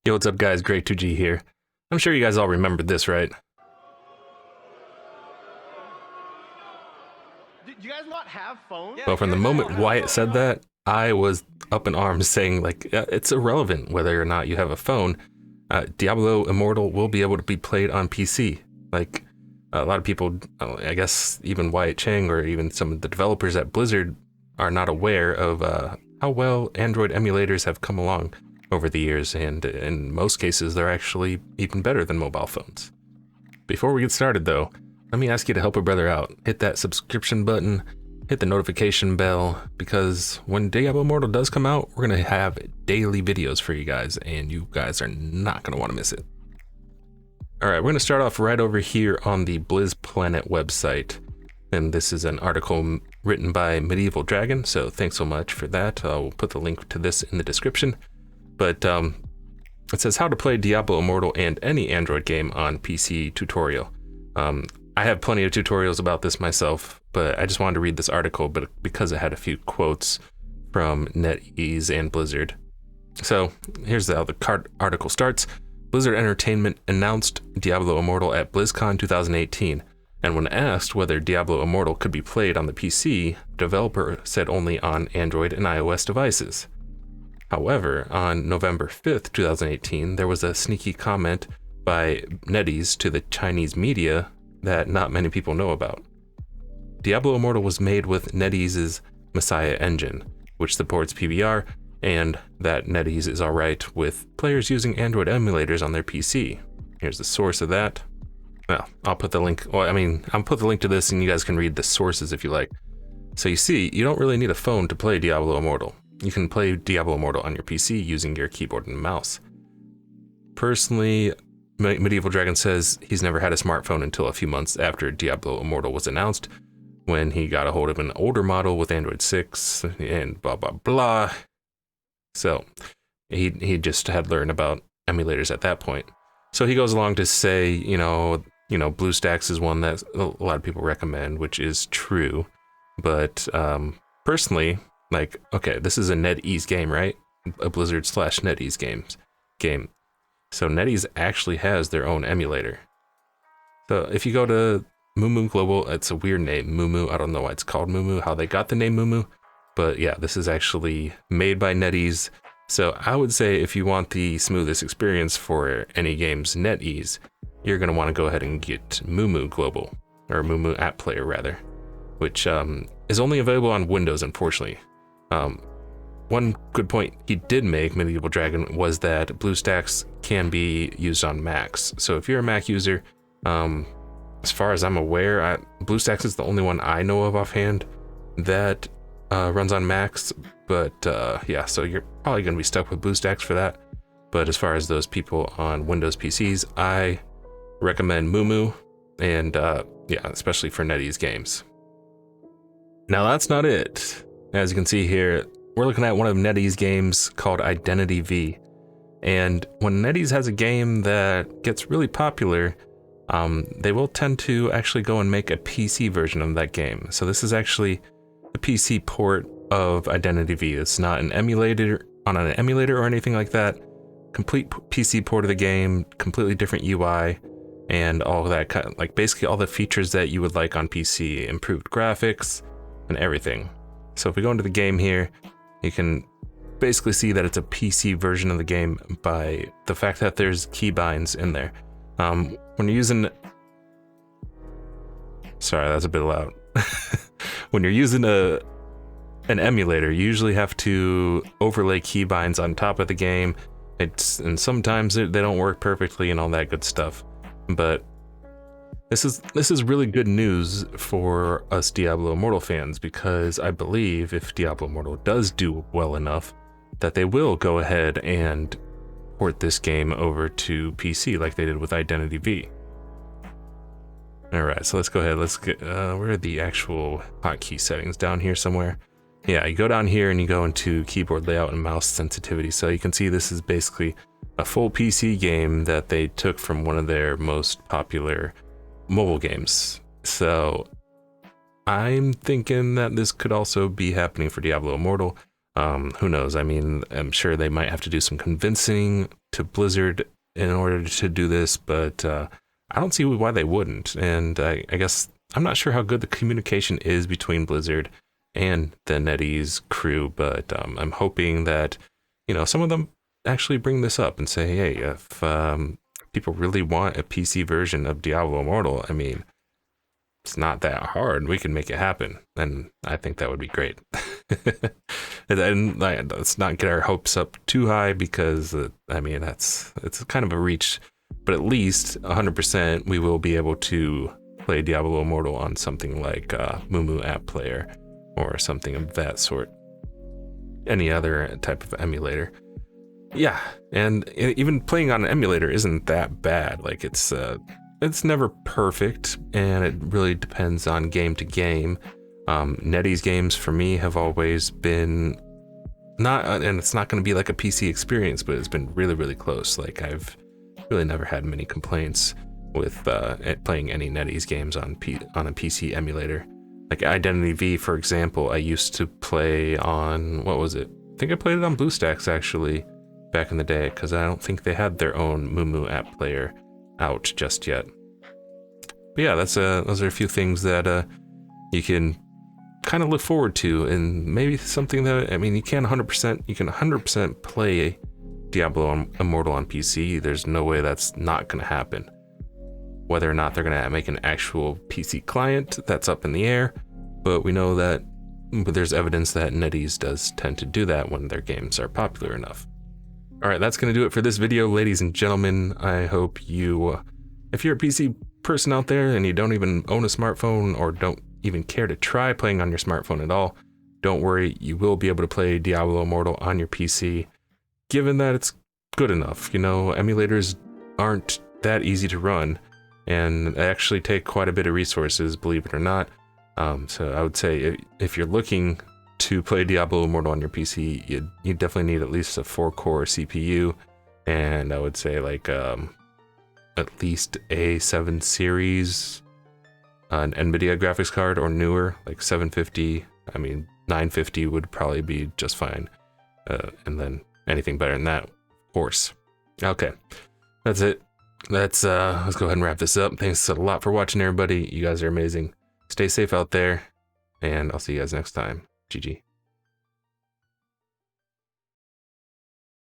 Yo, what's up guys, Greg2G here. I'm sure you guys all remember this, right? Do you guys not have phones? Well, from the moment Wyatt said that, I was up in arms saying, like, it's irrelevant whether or not you have a phone. Diablo Immortal will be able to be played on PC. Like, a lot of people, I guess even Wyatt Chang or even some of the developers at Blizzard are not aware of how well Android emulators have come along over the years, and in most cases they're actually even better than mobile phones. Before we get started though, let me ask you to help a brother out. Hit that subscription button, hit the notification bell, because when Diablo Immortal does come out, we're gonna have daily videos for you guys, and you guys are not gonna want to miss it. Alright, we're gonna start off right over here on the Blizz Planet website, and this is an article written by Medieval Dragon, so thanks so much for that. I'll put the link to this in the description. But it says how to play Diablo Immortal and any Android game on PC tutorial. I have plenty of tutorials about this myself, but I just wanted to read this article because it had a few quotes from NetEase and Blizzard. So here's how the article starts. Blizzard Entertainment announced Diablo Immortal at BlizzCon 2018, and when asked whether Diablo Immortal could be played on the PC, the developer said only on Android and iOS devices. However, on November 5th, 2018, there was a sneaky comment by NetEase to the Chinese media that not many people know about. Diablo Immortal was made with NetEase's Messiah engine, which supports PBR, and that NetEase is alright with players using Android emulators on their PC. Here's the source of that. Well, I'll put the link, I'll put the link to this and you guys can read the sources if you like. So you see, you don't really need a phone to play Diablo Immortal. You can play Diablo Immortal on your PC using your keyboard and mouse. Personally, Medieval Dragon says he's never had a smartphone until a few months after Diablo Immortal was announced, when he got a hold of an older model with Android 6 and blah blah blah. So he just had learned about emulators at that point. So he goes along to say, you know, BlueStacks is one that a lot of people recommend, which is true. But personally, like, okay, this is a NetEase game, right? A Blizzard / NetEase game. So NetEase actually has their own emulator. So if you go to Mumu Global, it's a weird name, Mumu. I don't know why it's called Mumu, how they got the name Mumu. But yeah, this is actually made by NetEase. So I would say if you want the smoothest experience for any game's NetEase, you're going to want to go ahead and get Mumu Global, or Mumu App Player rather, which is only available on Windows, unfortunately. One good point he did make, Medieval Dragon, was that BlueStacks can be used on Macs. So if you're a Mac user, as far as I'm aware, BlueStacks is the only one I know of offhand that runs on Macs. But yeah, so you're probably going to be stuck with BlueStacks for that. But as far as those people on Windows PCs, I recommend Mumu, and yeah, especially for NetEase games. Now that's not it. As you can see here, we're looking at one of NetEase games called Identity V. And when NetEase has a game that gets really popular, they will tend to actually go and make a PC version of that game. So this is actually a PC port of Identity V. It's not an emulator or anything like that. Complete PC port of the game, completely different UI, and all of that kind of, like basically all the features that you would like on PC, improved graphics and everything. So if we go into the game here, you can basically see that it's a PC version of the game by the fact that there's keybinds in there. When you're using, sorry, that's a bit loud. When you're using an emulator, you usually have to overlay keybinds on top of the game. And sometimes they don't work perfectly and all that good stuff. But this is really good news for us Diablo Immortal fans, because I believe if Diablo Immortal does do well enough, that they will go ahead and port this game over to PC like they did with Identity V. Alright, so let's go ahead, let's get, where are the actual hotkey settings? Down here somewhere? Yeah, you go down here and you go into keyboard layout and mouse sensitivity. So you can see this is basically a full PC game that they took from one of their most popular mobile games. So I'm thinking that this could also be happening for Diablo Immortal. Who knows? I mean, I'm sure they might have to do some convincing to Blizzard in order to do this, but I don't see why they wouldn't. And I guess I'm not sure how good the communication is between Blizzard and the NetEase crew, but I'm hoping that, some of them actually bring this up and say, hey, if people really want a PC version of Diablo Immortal, I mean, it's not that hard. We can make it happen. And I think that would be great. And let's not get our hopes up too high because, it's kind of a reach. But at least 100% we will be able to play Diablo Immortal on something like Mumu App Player or something of that sort. Any other type of emulator. Yeah, and even playing on an emulator isn't that bad. Like it's never perfect, and it really depends on game to game. NetEase games for me have always been not, and it's not going to be like a PC experience, but it's been really, really close. Like I've really never had many complaints with playing any NetEase games on a PC emulator. Like Identity V, for example, I used to play on, what was it? I think I played it on BlueStacks actually back in the day, because I don't think they had their own Mumu App Player out just yet. But yeah, those are a few things that you can kind of look forward to, and maybe something that, you can 100% play Diablo Immortal on PC. There's no way that's not going to happen. Whether or not they're going to make an actual PC client, that's up in the air, but we know that there's evidence that NetEase does tend to do that when their games are popular enough. All right, that's going to do it for this video, ladies and gentlemen. I hope you, if you're a PC person out there and you don't even own a smartphone or don't even care to try playing on your smartphone at all, don't worry, you will be able to play Diablo Immortal on your PC, given that it's good enough. Emulators aren't that easy to run, and they actually take quite a bit of resources, believe it or not. So I would say if you're looking to play Diablo Immortal on your PC, you definitely need at least a 4-core CPU, and I would say like at least a 7 series, an NVIDIA graphics card or newer, like 750. 950 would probably be just fine, and then anything better than that, of course. Okay, that's it. Let's go ahead and wrap this up. Thanks a lot for watching, everybody. You guys are amazing. Stay safe out there, and I'll see you guys next time. GG.